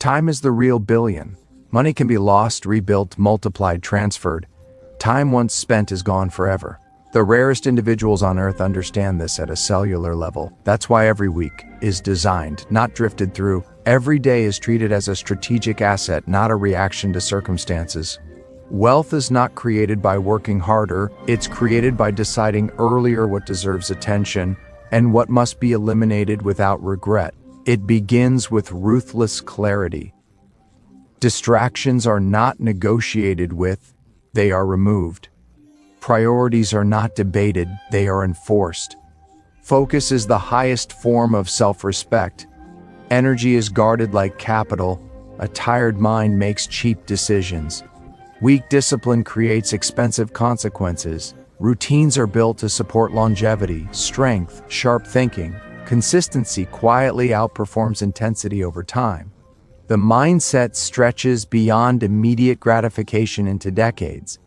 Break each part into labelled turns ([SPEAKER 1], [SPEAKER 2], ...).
[SPEAKER 1] Time is the real billion. Money can be lost, rebuilt, multiplied, transferred. Time once spent is gone forever. The rarest individuals on Earth understand this at a cellular level. That's why every week is designed, not drifted through. Every day is treated as a strategic asset, not a reaction to circumstances. Wealth is not created by working harder, it's created by deciding earlier what deserves attention and what must be eliminated without regret. It begins with ruthless clarity. Distractions are not negotiated with, they are removed. Priorities are not debated, they are enforced. Focus is the highest form of self-respect. Energy is guarded like capital. A tired mind makes cheap decisions. Weak discipline creates expensive consequences. Routines are built to support longevity, strength, sharp thinking. Consistency quietly outperforms intensity over time. The mindset stretches beyond immediate gratification into decades.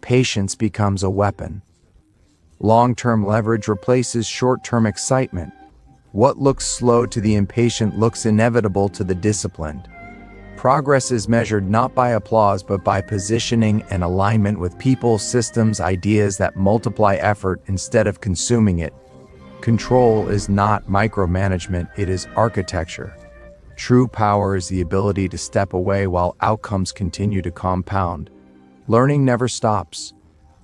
[SPEAKER 1] Patience becomes a weapon. Long-term leverage replaces short-term excitement. What looks slow to the impatient looks inevitable to the disciplined. Progress is measured not by applause but by positioning and alignment with people, systems, ideas that multiply effort instead of consuming it. Control is not micromanagement, it is architecture. True power is the ability to step away while outcomes continue to compound. Learning never stops.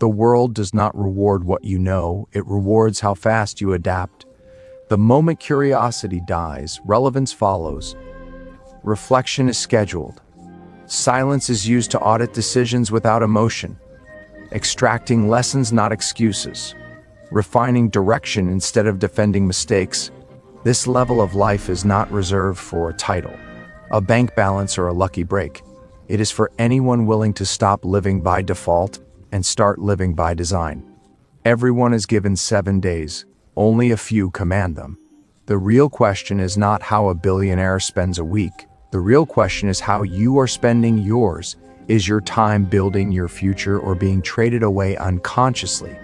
[SPEAKER 1] The world does not reward what you know, it rewards how fast you adapt. The moment curiosity dies, relevance follows. Reflection is scheduled. Silence is used to audit decisions without emotion. Extracting lessons, not excuses. Refining direction instead of defending mistakes. This level of life is not reserved for a title, a bank balance, or a lucky break. It is for anyone willing to stop living by default and start living by design. Everyone is given 7 days. Only a few command them. The real question is not how a billionaire spends a week. The real question is how you are spending yours. Is your time building your future or being traded away unconsciously?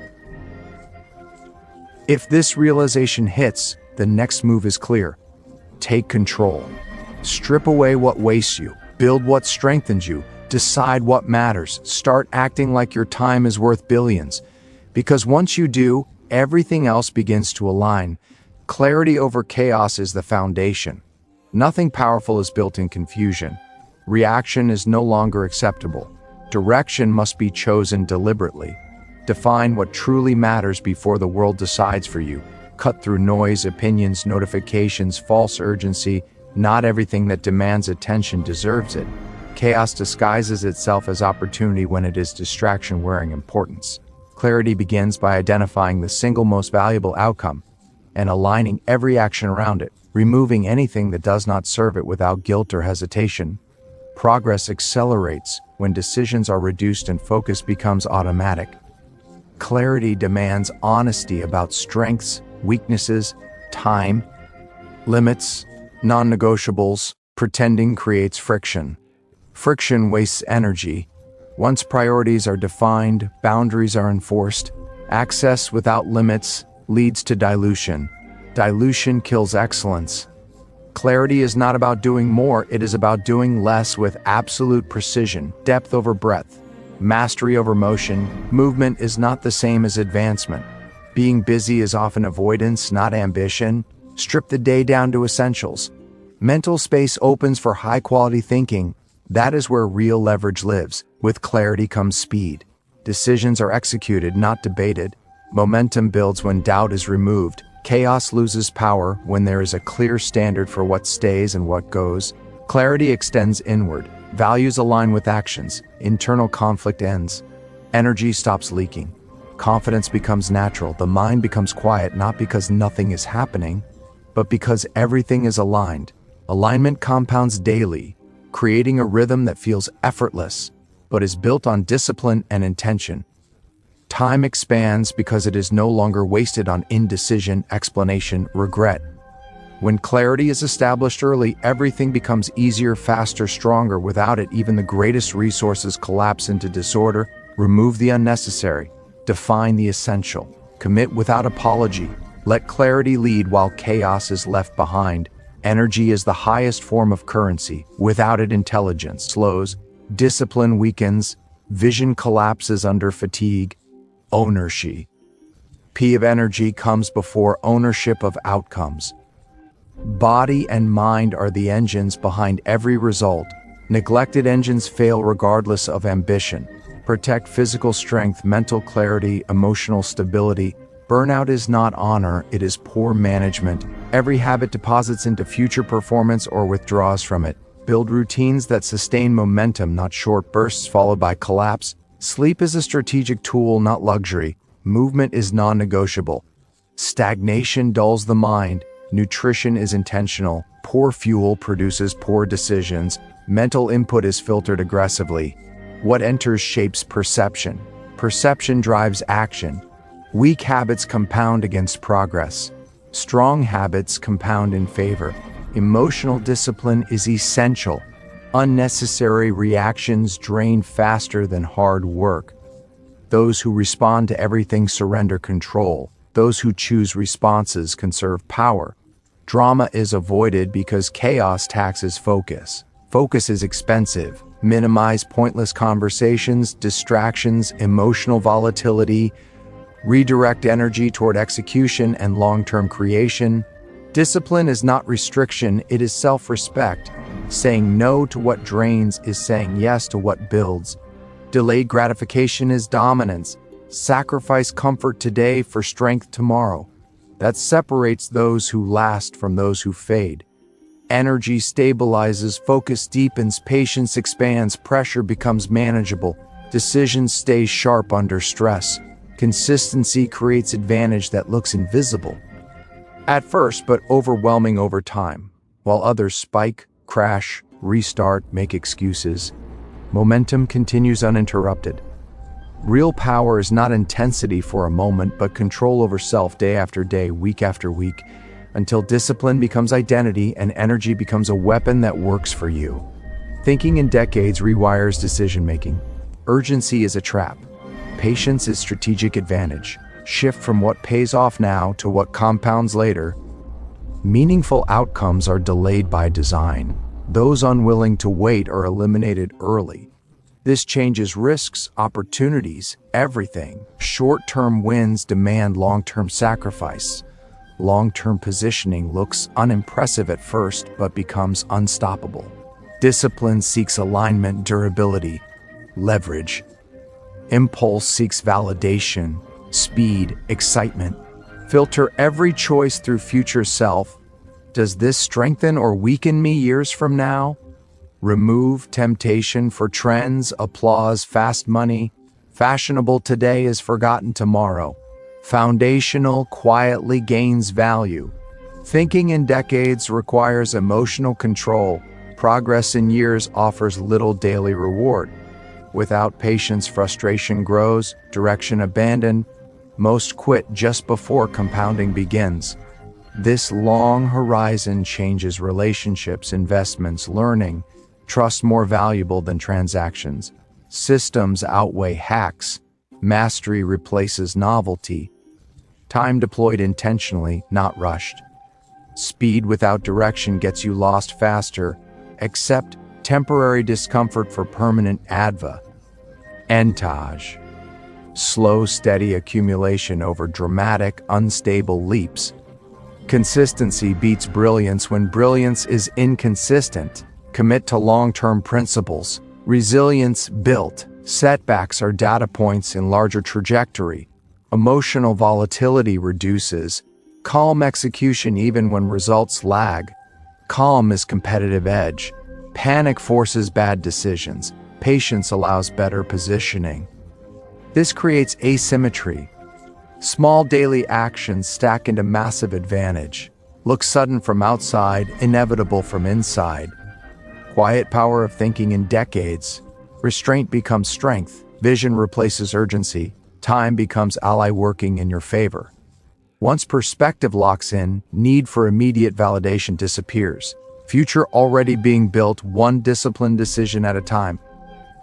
[SPEAKER 1] If this realization hits, the next move is clear. Take control. Strip away what wastes you. Build what strengthens you. Decide what matters. Start acting like your time is worth billions. Because once you do, everything else begins to align. Clarity over chaos is the foundation. Nothing powerful is built in confusion. Reaction is no longer acceptable. Direction must be chosen deliberately. Define what truly matters before the world decides for you. Cut through noise, opinions, notifications, false urgency. Not everything that demands attention deserves it. Chaos disguises itself as opportunity when it is distraction wearing importance. Clarity begins by identifying the single most valuable outcome and aligning every action around it, removing anything that does not serve it without guilt or hesitation. Progress accelerates when decisions are reduced and focus becomes automatic. Clarity demands honesty about strengths, weaknesses, time, limits, non-negotiables. Pretending creates friction. Friction wastes energy. Once priorities are defined, boundaries are enforced. Access without limits leads to dilution. Dilution kills excellence. Clarity is not about doing more, it is about doing less with absolute precision, depth over breadth, mastery over motion. Movement is not the same as advancement. Being busy is often avoidance, not ambition. Strip the day down to essentials. Mental space opens for high-quality thinking. That is where real leverage lives. With clarity comes speed. Decisions are executed, not debated. Momentum builds when doubt is removed. Chaos loses power when there is a clear standard for what stays and what goes. Clarity extends inward. Values align with actions. Internal conflict ends. Energy stops leaking. Confidence becomes natural. The mind becomes quiet, not because nothing is happening, but because everything is aligned. Alignment compounds daily, creating a rhythm that feels effortless, but is built on discipline and intention. Time expands because it is no longer wasted on indecision, explanation, regret. When clarity is established early, everything becomes easier, faster, stronger. Without it, even the greatest resources collapse into disorder. Remove the unnecessary. Define the essential. Commit without apology. Let clarity lead while chaos is left behind. Energy is the highest form of currency. Without it, intelligence slows, discipline weakens, vision collapses under fatigue. Ownership. P of energy comes before ownership of outcomes. Body and mind are the engines behind every result. Neglected engines fail regardless of ambition. Protect physical strength, mental clarity, emotional stability. Burnout is not honor, it is poor management. Every habit deposits into future performance or withdraws from it. Build routines that sustain momentum, not short bursts followed by collapse. Sleep is a strategic tool, not luxury. Movement is non-negotiable. Stagnation dulls the mind. Nutrition is intentional. Poor fuel produces poor decisions. Mental input is filtered aggressively. What enters shapes perception. Perception drives action. Weak habits compound against progress. Strong habits compound in favor. Emotional discipline is essential. Unnecessary reactions drain faster than hard work. Those who respond to everything surrender control. Those who choose responses conserve power. Drama is avoided because chaos taxes focus. Focus is expensive. Minimize pointless conversations, distractions, emotional volatility. Redirect energy toward execution and long-term creation. Discipline is not restriction, it is self-respect. Saying no to what drains is saying yes to what builds. Delayed gratification is dominance. Sacrifice comfort today for strength tomorrow. That separates those who last from those who fade. Energy stabilizes, focus deepens, patience expands, pressure becomes manageable. Decisions stay sharp under stress. Consistency creates advantage that looks invisible at first but overwhelming over time. While others spike, crash, restart, make excuses, momentum continues uninterrupted. Real power is not intensity for a moment, but control over self day after day, week after week, until discipline becomes identity and energy becomes a weapon that works for you. Thinking in decades rewires decision-making. Urgency is a trap. Patience is strategic advantage. Shift from what pays off now to what compounds later. Meaningful outcomes are delayed by design. Those unwilling to wait are eliminated early. This changes risks, opportunities, everything. Short-term wins demand long-term sacrifice. Long-term positioning looks unimpressive at first, but becomes unstoppable. Discipline seeks alignment, durability, leverage. Impulse seeks validation, speed, excitement. Filter every choice through future self. Does this strengthen or weaken me years from now? Remove temptation for trends, applause, fast money. Fashionable today is forgotten tomorrow. Foundational quietly gains value. Thinking in decades requires emotional control. Progress in years offers little daily reward. Without patience, frustration grows, direction abandoned. Most quit just before compounding begins. This long horizon changes relationships, investments, learning. Trust more valuable than transactions. Systems outweigh hacks. Mastery replaces novelty. Time deployed intentionally, not rushed. Speed without direction gets you lost faster. Accept temporary discomfort for permanent adva. Entage. Slow, steady accumulation over dramatic, unstable leaps. Consistency beats brilliance when brilliance is inconsistent. Commit to long-term principles. Resilience built. Setbacks are data points in larger trajectory. Emotional volatility reduces. Calm execution even when results lag. Calm is competitive edge. Panic forces bad decisions. Patience allows better positioning. This creates asymmetry. Small daily actions stack into massive advantage. Look sudden from outside, inevitable from inside. Quiet power of thinking in decades. Restraint becomes strength. Vision replaces urgency. Time becomes ally working in your favor. Once perspective locks in, need for immediate validation disappears. Future already being built one disciplined decision at a time.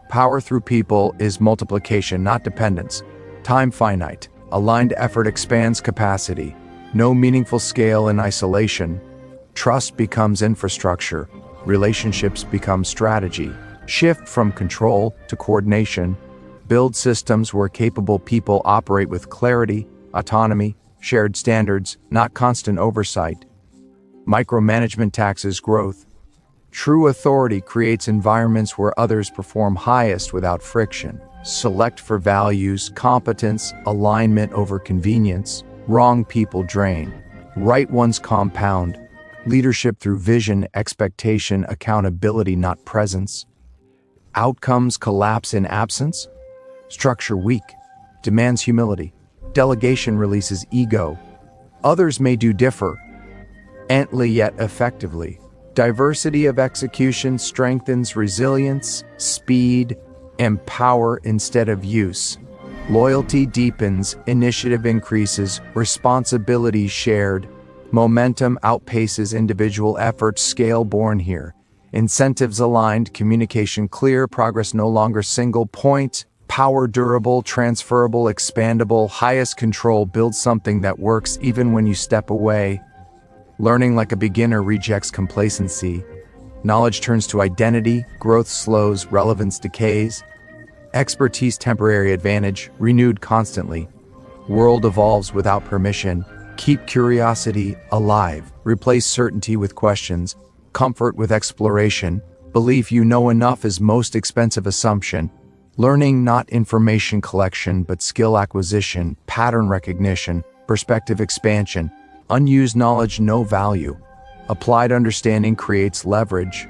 [SPEAKER 1] Power through people is multiplication, not dependence. Time finite. Aligned effort expands capacity. No meaningful scale in isolation. Trust becomes infrastructure. Relationships become strategy. Shift from control to coordination. Build systems where capable people operate with clarity, autonomy, shared standards, not constant oversight. Micromanagement taxes growth. True authority creates environments where others perform highest without friction. Select for values, competence, alignment over convenience. Wrong people drain. Right ones compound. Leadership through vision, expectation, accountability, not presence. Outcomes collapse in absence. Structure weak. Demands humility. Delegation releases ego. Others may do differ, gently yet effectively. Diversity of execution strengthens resilience, speed, and power instead of use. Loyalty deepens, initiative increases, responsibility shared. Momentum outpaces individual efforts, scale born here. Incentives aligned, communication clear, progress no longer single point. Power durable, transferable, expandable, highest control builds something that works even when you step away. Learning like a beginner rejects complacency. Knowledge turns to identity, growth slows, relevance decays. Expertise temporary advantage, renewed constantly. World evolves without permission. Keep curiosity alive. Replace certainty with questions. Comfort with exploration. Belief you know enough is most expensive assumption. Learning not information collection but skill acquisition, pattern recognition, perspective expansion. Unused knowledge no value. Applied understanding creates leverage.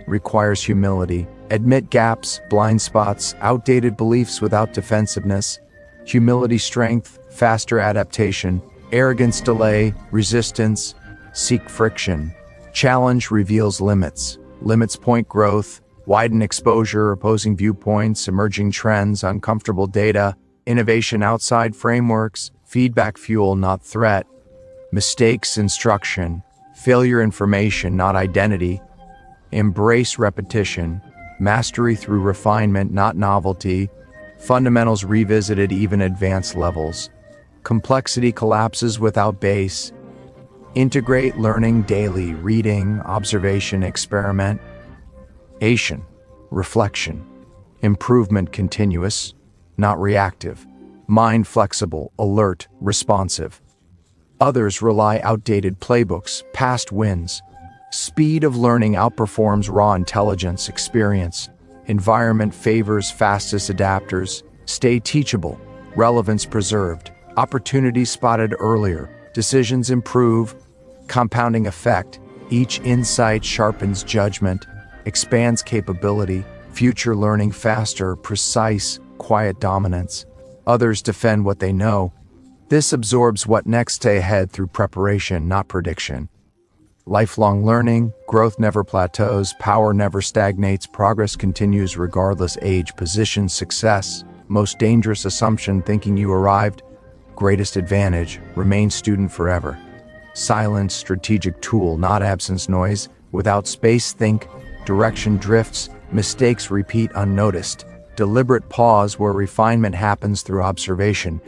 [SPEAKER 1] Requires humility. Admit gaps, blind spots, outdated beliefs without defensiveness. Humility strength, faster adaptation. Arrogance delay, resistance. Seek friction. Challenge reveals limits. Limits point growth. Widen exposure, opposing viewpoints, emerging trends, uncomfortable data. Innovation outside frameworks. Feedback fuel, not threat. Mistakes instruction. Failure information, not identity. Embrace repetition. Mastery through refinement, not novelty. Fundamentals revisited, even advanced levels. Complexity collapses without base. Integrate learning daily, reading, observation, experiment. Ation, reflection. Improvement continuous, not reactive. Mind flexible, alert, responsive. Others rely outdated playbooks, past wins. Speed of learning outperforms raw intelligence, experience. Environment favors fastest adapters. Stay teachable, relevance preserved. Opportunities spotted earlier. Decisions improve. Compounding effect. Each insight sharpens judgment, expands capability. Future learning faster, precise, quiet dominance. Others defend what they know. This absorbs what next, stay ahead through preparation, not prediction. Lifelong learning, growth never plateaus, power never stagnates, progress continues regardless age, position, success. Most dangerous assumption, thinking you arrived. Greatest advantage, remain student forever. Silence, strategic tool, not absence noise. Without space, think. Direction drifts, mistakes repeat unnoticed. Deliberate pause where refinement happens through observation.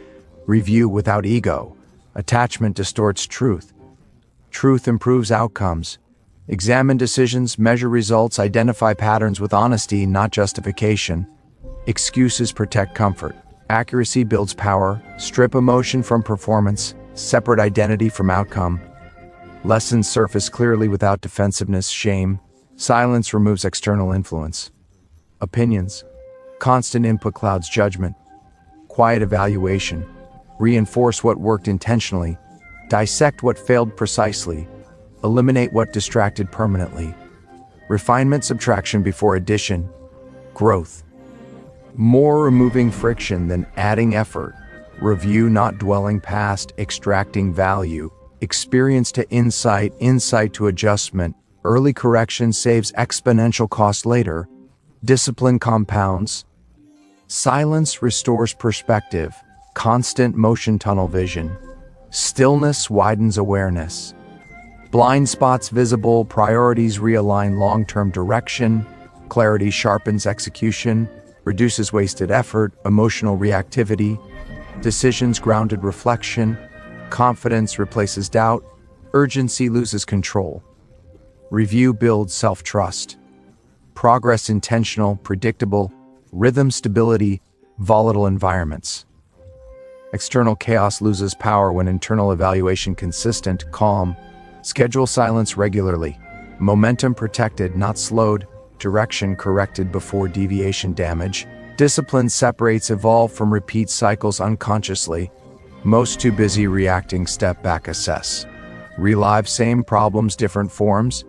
[SPEAKER 1] Review without ego. Attachment distorts truth. Truth improves outcomes. Examine decisions, measure results, identify patterns with honesty, not justification. Excuses protect comfort. Accuracy builds power. Strip emotion from performance. Separate identity from outcome. Lessons surface clearly without defensiveness, shame. Silence removes external influence. Opinions. Constant input clouds judgment. Quiet evaluation. Reinforce what worked intentionally. Dissect what failed precisely. Eliminate what distracted permanently. Refinement, subtraction before addition. Growth. More removing friction than adding effort. Review, not dwelling past, extracting value. Experience to insight, insight to adjustment. Early correction saves exponential cost later. Discipline compounds. Silence restores perspective. Constant motion, tunnel vision. Stillness widens awareness. Blind spots visible, priorities realign long-term direction. Clarity sharpens execution, reduces wasted effort, emotional reactivity. Decisions grounded reflection. Confidence replaces doubt. Urgency loses control. Review builds self-trust. Progress intentional, predictable, rhythm stability, volatile environments. External chaos loses power when internal evaluation consistent, calm. Schedule silence regularly. Momentum protected, not slowed. Direction corrected before deviation damage. Discipline separates evolve from repeat cycles unconsciously. Most too busy reacting, step back, assess. Relive same problems, different forms.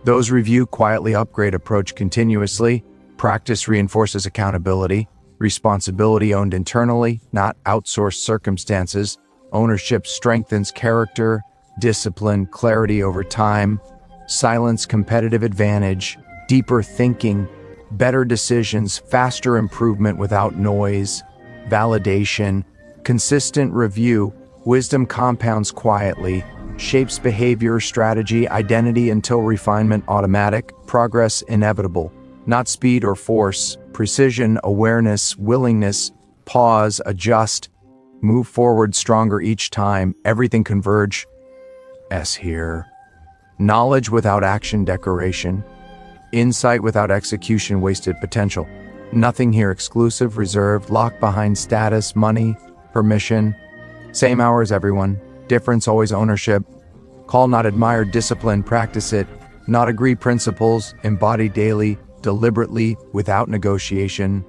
[SPEAKER 1] Those review quietly, upgrade approach continuously. Practice reinforces accountability. Responsibility owned internally, not outsourced circumstances. Ownership strengthens character. Discipline, clarity over time. Silence, competitive advantage. Deeper thinking, better decisions, faster improvement without noise. Validation, consistent review. Wisdom compounds quietly. Shapes behavior, strategy, identity until refinement automatic. Progress inevitable. Not speed or force. Precision, awareness, willingness. Pause, adjust. Move forward stronger each time. Everything converge. S here. Knowledge without action, decoration. Insight without execution, wasted potential. Nothing here exclusive, reserved, locked behind status, money, permission. Same hours, everyone. Difference, always ownership. Call, not admire, discipline, practice it. Not agree, principles, embody daily, deliberately, without negotiation.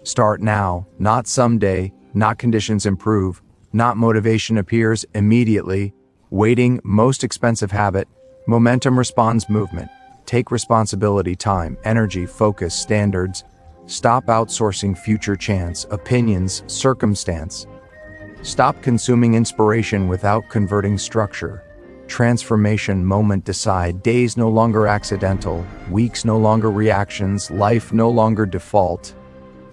[SPEAKER 1] Start now, not someday, not conditions improve, not motivation appears immediately. Waiting, most expensive habit. Momentum responds movement. Take responsibility, time, energy, focus, standards. Stop outsourcing future chance, opinions, circumstance. Stop consuming inspiration without converting structure. Transformation, moment, decide. Days no longer accidental. Weeks no longer reactions. Life no longer default.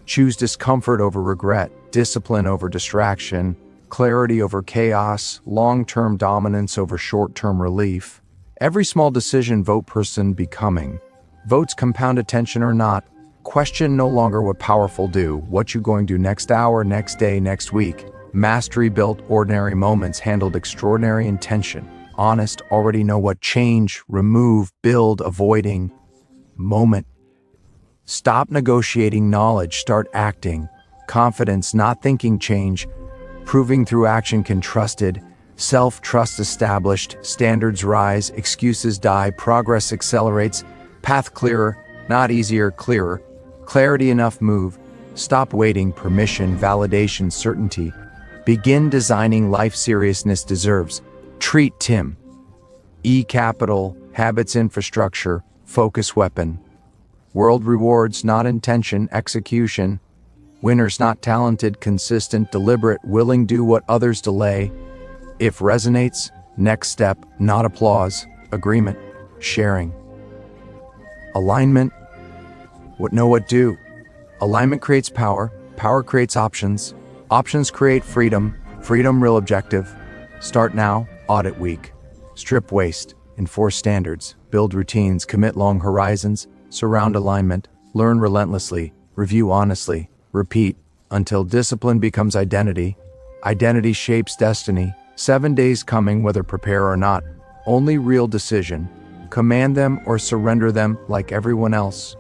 [SPEAKER 1] Choose discomfort over regret. Discipline over distraction. Clarity over chaos. Long-term dominance over short-term relief. Every small decision, vote person becoming. Votes compound attention or not. Question no longer what powerful do, what you going to do next hour, next day, next week. Mastery built ordinary moments, handled extraordinary intention. Honest, already know what change, remove, build, avoiding. Moment. Stop negotiating knowledge, start acting. Confidence, not thinking change. Proving through action can trusted. Self-trust established, standards rise, excuses die, progress accelerates, path clearer, not easier, clearer, clarity enough move, stop waiting, permission, validation, certainty, begin designing life seriousness deserves, treat Tim. E capital, habits infrastructure, focus weapon, world rewards, not intention, execution, winners not talented, consistent, deliberate, willing do what others delay. If resonates, next step, not applause, agreement, sharing. Alignment, what know what do. Alignment creates power, power creates options, options create freedom, freedom real objective. Start now, audit week. Strip waste, enforce standards, build routines, commit long horizons, surround alignment, learn relentlessly, review honestly, repeat, until discipline becomes identity. Identity shapes destiny. 7 days coming, whether prepare or not. Only real decision. Command them or surrender them like everyone else.